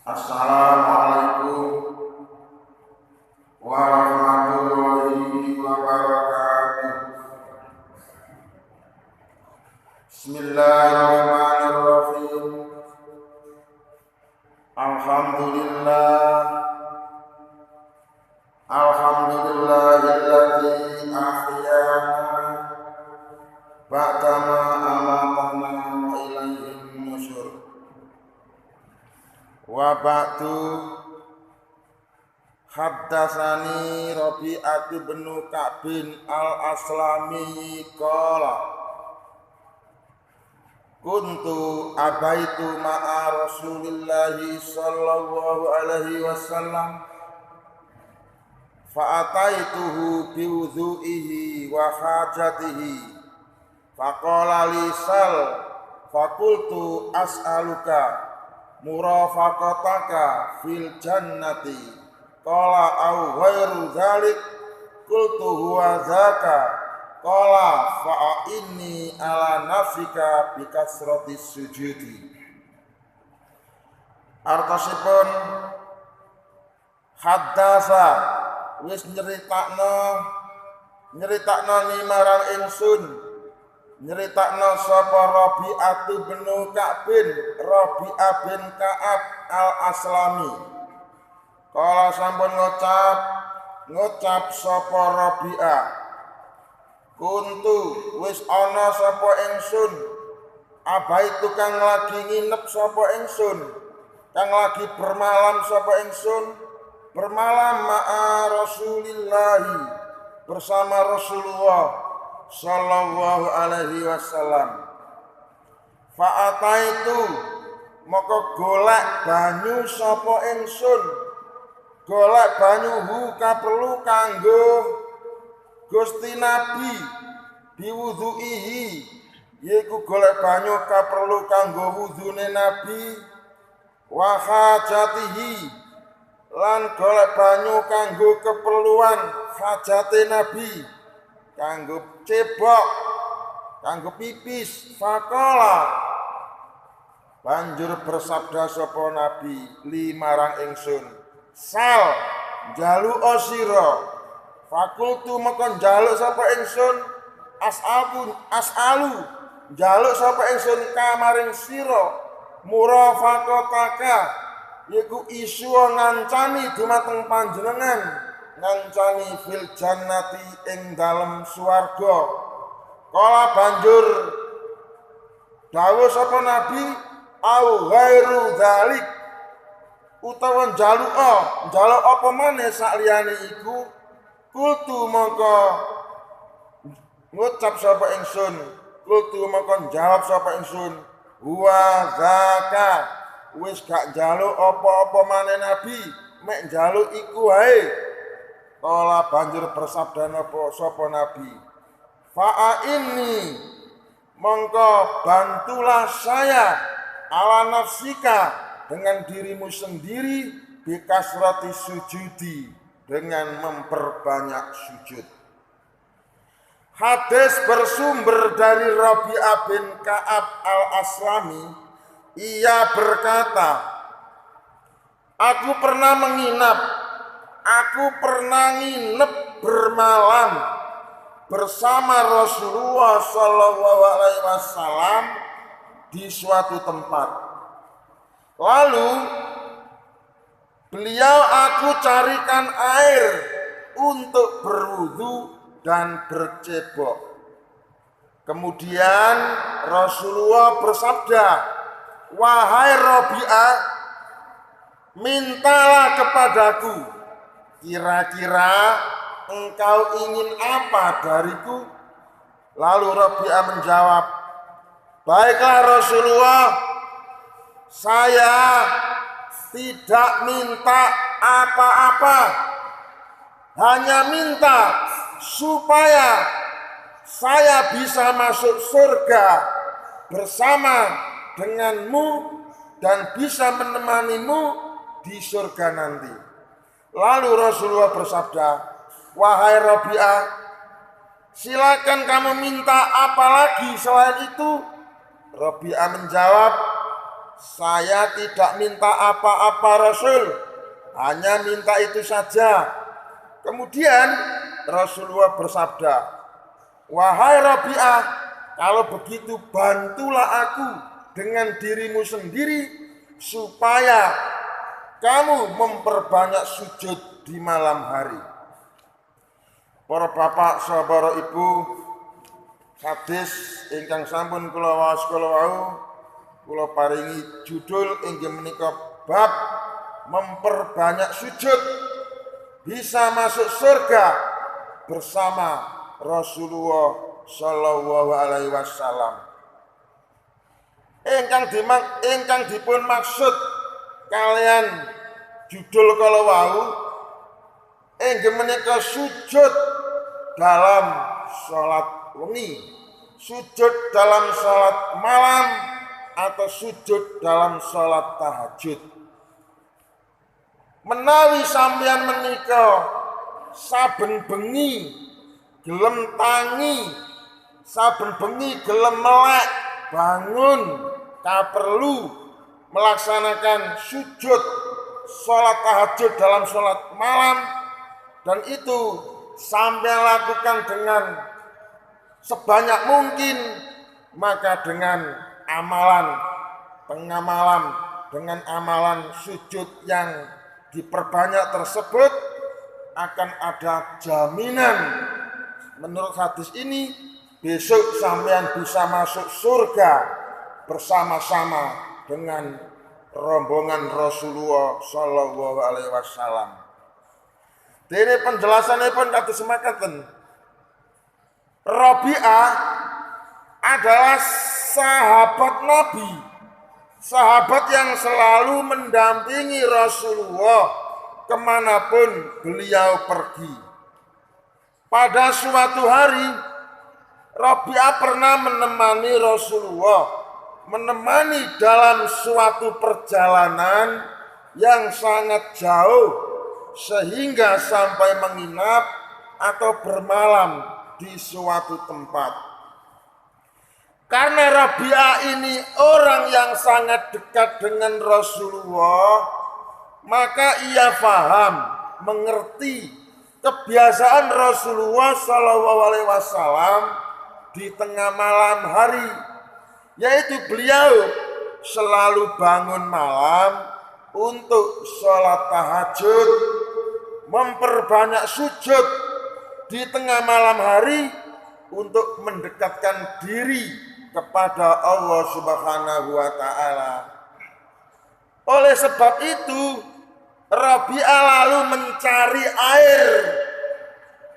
Assalamualaikum warahmatullahi wabarakatuh. Bismillahirrahmanirrahim. Alhamdulillahilladzi ahyana ba'dama amatana wa ilaihin nusyur. Wa ba'du, haddatsani Rabi'atu bin Ka'bin al-Aslami qala kuntu abaitu ma'a Rasulillahi sallallahu alaihi wasallam fa'ataituhu biwudhu'ihi wa hajatihi faqala li sal faqultu as'aluka murafaqataka fil jannati qala au ghairu dzalik qultu huwa dzaka qala fa inni ala nafsika bi kasratis sujudi. Artosipun haddasa wis nyeritakno ni marang ingsun, nyeritakno sapa Rabi'atu bin Ka'bin, Rabi'ah bin Ka'ab al-Aslami. Kala sampun ngucap sapa Rabi'ah, kuntu wis ana sapa ingsun, abaitu kang lagi nginep sapa ingsun, kang lagi bermalam sapa ingsun, bermalam ma'a Rasulillahi, bersama Rasulullah sallallahu alaihi wasallam. Fa'ataitu maka golek banyu sapa ingsun, golek banyu hu kaperlu kanggo Gusti Nabi biwudhu'ihi, yaiku golek banyu kaperlu kanggo wudhune Nabi, wa hajatihi lan golek banyu kanggo keperluan hajate Nabi, kanggo cebok, kanggo pipis. Faqala banjur bersabda sapa Nabi li marang ingsun, sal njaluk sira. Fakultu maka njaluk sapa ingsun, as'alu njaluk sapa ingsun kamaring sira, murafaqataka yaiku isu ngancani dumateng panjenengan, ngancani fil jannati ing dalem swarga. Kala banjur dawuh sapa Nabi, au ghairu dzalik, utawa njaluk apa maneh sakliyane iku. Kultu mongko ngucap sapa ingsun, kultu mongko jawab sapa ingsun, huwa zaka, wis gak njaluk apa-apa maneh Nabi, mek njaluk iku wae. Kala banjur bersabda sapa Nabi, fa'a inni, mongko bantulah saya ala nafsika, dengan dirimu sendiri, bikasrati sujudi, dengan memperbanyak sujud. Hadis bersumber dari Rabi'ah bin Ka'ab al-Aslami. Ia berkata, aku pernah nginep bermalam bersama Rasulullah sallallahu alaihi wasallam di suatu tempat. Lalu beliau aku carikan air untuk berwudu dan bercebok. Kemudian Rasulullah bersabda, wahai Rabi'ah, mintalah kepadaku, kira-kira engkau ingin apa dariku? Lalu Rabi'ah menjawab, baiklah Rasulullah, saya tidak minta apa-apa, hanya minta supaya saya bisa masuk surga bersama denganmu dan bisa menemanimu di surga nanti. Lalu Rasulullah bersabda, wahai Rabi'ah, silakan kamu minta apa lagi selain itu. Rabi'ah menjawab, saya tidak minta apa-apa Rasul, hanya minta itu saja. Kemudian Rasulullah bersabda, wahai Rabi'ah, kalau begitu bantulah aku dengan dirimu sendiri supaya kamu memperbanyak sujud di malam hari. Para bapak, saudara ibu, hadis ingkang sampun kula waos kula wau kula paringi judul inggih menika bab memperbanyak sujud bisa masuk surga bersama Rasulullah sallallahu alaihi wasallam. Ingkang dipun maksud kalian judul kala wau inggih menika sujud dalam salat wengi, sujud dalam salat malam, atau sujud dalam salat tahajud. Menawi sampeyan menika saben bengi gelem tangi, saben bengi gelem melek bangun kaperlu melaksanakan sujud salat tahajud dalam salat malam, dan itu sampeyan lakukan dengan sebanyak mungkin, maka dengan dengan amalan sujud yang diperbanyak tersebut akan ada jaminan menurut hadis ini besok sampean bisa masuk surga bersama-sama dengan rombongan Rasulullah sallallahu alaihi wasallam. Dene penjelasannya pun kados semakaten. Rabi'ah adalah sahabat Nabi, sahabat yang selalu mendampingi Rasulullah kemanapun beliau pergi. Pada suatu hari, Rabi'ah pernah menemani Rasulullah, menemani dalam suatu perjalanan yang sangat jauh, sehingga sampai menginap atau bermalam di suatu tempat. Karena Rabi'ah ini orang yang sangat dekat dengan Rasulullah, maka ia paham, mengerti kebiasaan Rasulullah SAW di tengah malam hari, yaitu beliau selalu bangun malam untuk sholat tahajud, memperbanyak sujud di tengah malam hari untuk mendekatkan diri kepada Allah Subhanahu wa Ta'ala. Oleh sebab itu, Rabi'ah lalu mencari air,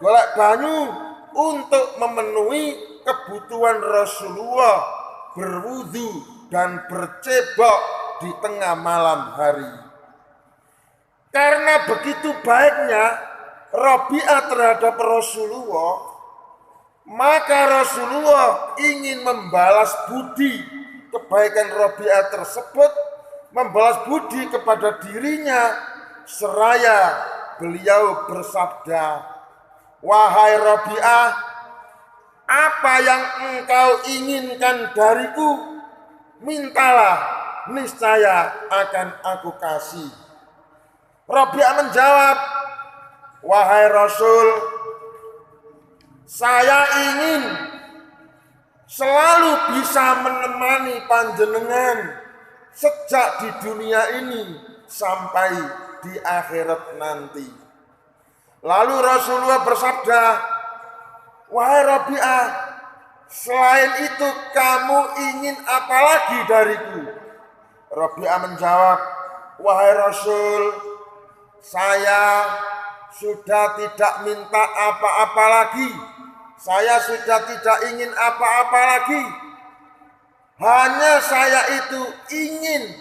golek banyu untuk memenuhi kebutuhan Rasulullah berwudu dan bercebok di tengah malam hari. Karena begitu baiknya Rabi'ah terhadap Rasulullah, maka Rasulullah ingin membalas budi kebaikan Rabi'ah tersebut, membalas budi kepada dirinya, seraya beliau bersabda, wahai Rabi'ah, apa yang engkau inginkan dariku, mintalah, niscaya akan aku kasih. Rabi'ah menjawab, wahai Rasul, saya ingin selalu bisa menemani panjenengan sejak di dunia ini sampai di akhirat nanti. Lalu Rasulullah bersabda, wahai Rabi'ah, selain itu kamu ingin apa lagi dariku? Rabi'ah menjawab, wahai Rasul, saya sudah tidak minta apa-apa lagi. Saya sudah tidak ingin apa-apa lagi. Hanya saya itu ingin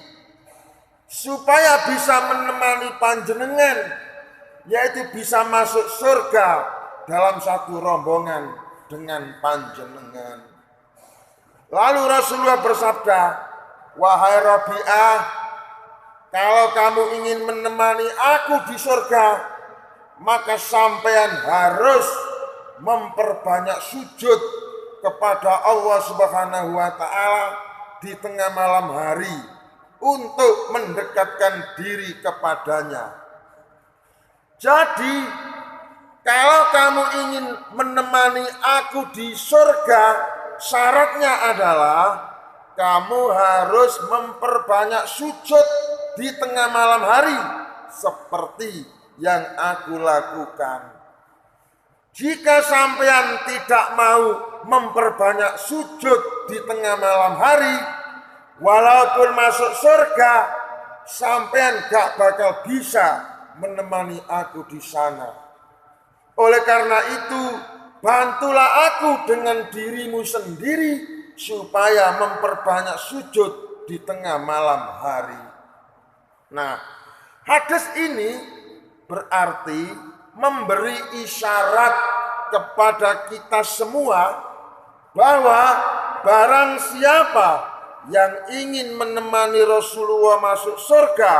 supaya bisa menemani panjenengan, yaitu bisa masuk surga dalam satu rombongan dengan panjenengan. Lalu Rasulullah bersabda, wahai Rabi'ah, kalau kamu ingin menemani aku di surga, maka sampean harus memperbanyak sujud kepada Allah Subhanahu wa Ta'ala di tengah malam hari untuk mendekatkan diri kepadanya. Jadi kalau kamu ingin menemani aku di surga, syaratnya adalah kamu harus memperbanyak sujud di tengah malam hari seperti yang aku lakukan. Jika sampean tidak mau memperbanyak sujud di tengah malam hari, walaupun masuk surga, sampean gak bakal bisa menemani aku di sana. Oleh karena itu, bantulah aku dengan dirimu sendiri supaya memperbanyak sujud di tengah malam hari. Nah, hadis ini berarti memberi isyarat kepada kita semua bahwa barang siapa yang ingin menemani Rasulullah masuk surga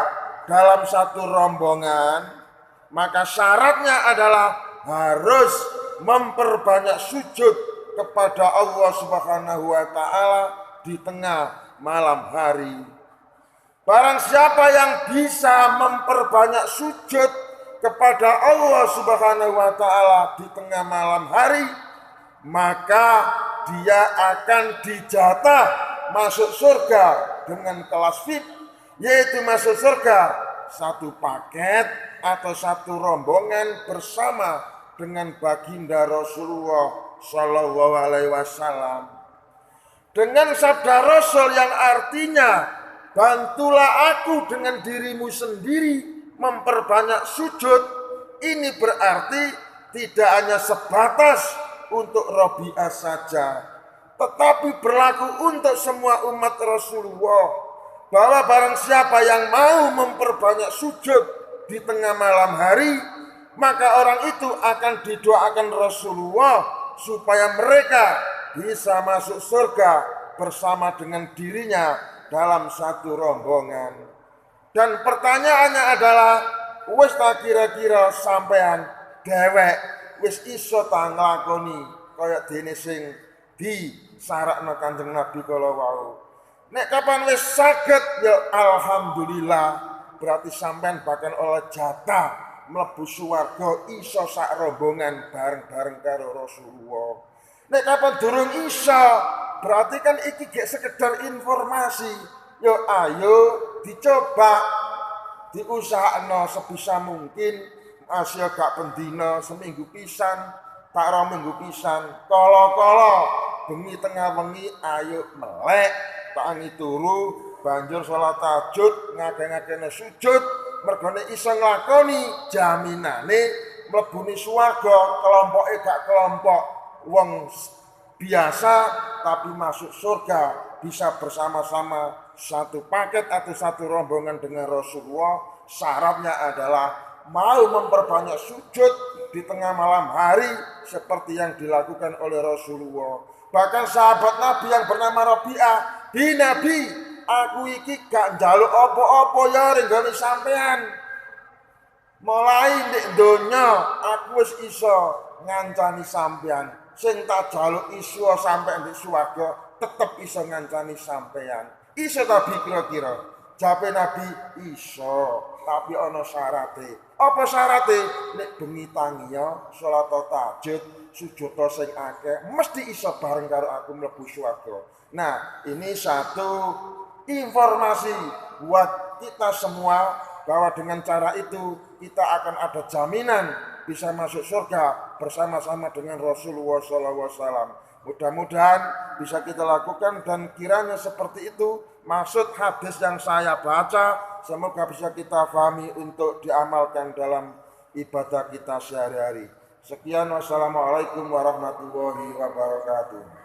dalam satu rombongan, maka syaratnya adalah harus memperbanyak sujud kepada Allah Subhanahu wa Ta'ala di tengah malam hari. Barang siapa yang bisa memperbanyak sujud kepada Allah Subhanahu wa Ta'ala di tengah malam hari, maka dia akan dijatah masuk surga dengan kelas VIP, yaitu masuk surga satu paket atau satu rombongan bersama dengan baginda Rasulullah Shallallahu Alaihi Wasallam. Dengan sabda Rasul yang artinya, bantulah aku dengan dirimu sendiri memperbanyak sujud, ini berarti tidak hanya sebatas untuk Robi'ah saja, tetapi berlaku untuk semua umat Rasulullah, bahwa barang siapa yang mau memperbanyak sujud di tengah malam hari, maka orang itu akan didoakan Rasulullah supaya mereka bisa masuk surga bersama dengan dirinya dalam satu rombongan. Dan pertanyaannya adalah, wis tak kira-kira sampean dewek wis iso ta nglakoni kaya dene sing disarakna Kanjeng Nabi kala wau. Nek kapan wis saged ya alhamdulillah, berarti sampean bakal oleh jatah mlebu swarga iso sak rombongan bareng-bareng karo Rasulullah. Nek kapan durung iso, berarti kan iki gek sekedar informasi. Yo ayo dicoba, diusahakno sebisa mungkin, masih gak pendino seminggu pisan, tak rong minggu pisan, kala-kala bengi tengah wengi ayo melek, tangi turu, banjur sholat tahajud, ngake-ngakene sujud, mergone iso nglakoni jaminane mlebune swarga, kelompoke gak kelompok wong biasa tapi masuk surga bisa bersama-sama satu paket atau satu rombongan dengan Rasulullah. Syaratnya adalah mau memperbanyak sujud di tengah malam hari seperti yang dilakukan oleh Rasulullah. Bahkan sahabat Nabi yang bernama Rabi'ah, "Bi Nabi, aku iki gak njaluk apa-apa ya renggane sampean. Mulai ndek donya aku wis iso ngancani sampean. Sing tak jaluk iso sampe ndek swarga tetep iso ngancani sampean." Iso tapi kira-kira jawabe Nabi iso, tapi ana syarate. Apa syarate? Nek bengi tangi ya salat tahajud, sujud sing akeh, mesti iso bareng karo aku mlebu swarga. Nah, ini satu informasi buat kita semua bahwa dengan cara itu kita akan ada jaminan bisa masuk surga bersama-sama dengan Rasulullah SAW. Mudah-mudahan bisa kita lakukan dan kiranya seperti itu maksud hadis yang saya baca, semoga bisa kita pahami untuk diamalkan dalam ibadah kita sehari-hari. Sekian, wassalamualaikum warahmatullahi wabarakatuh.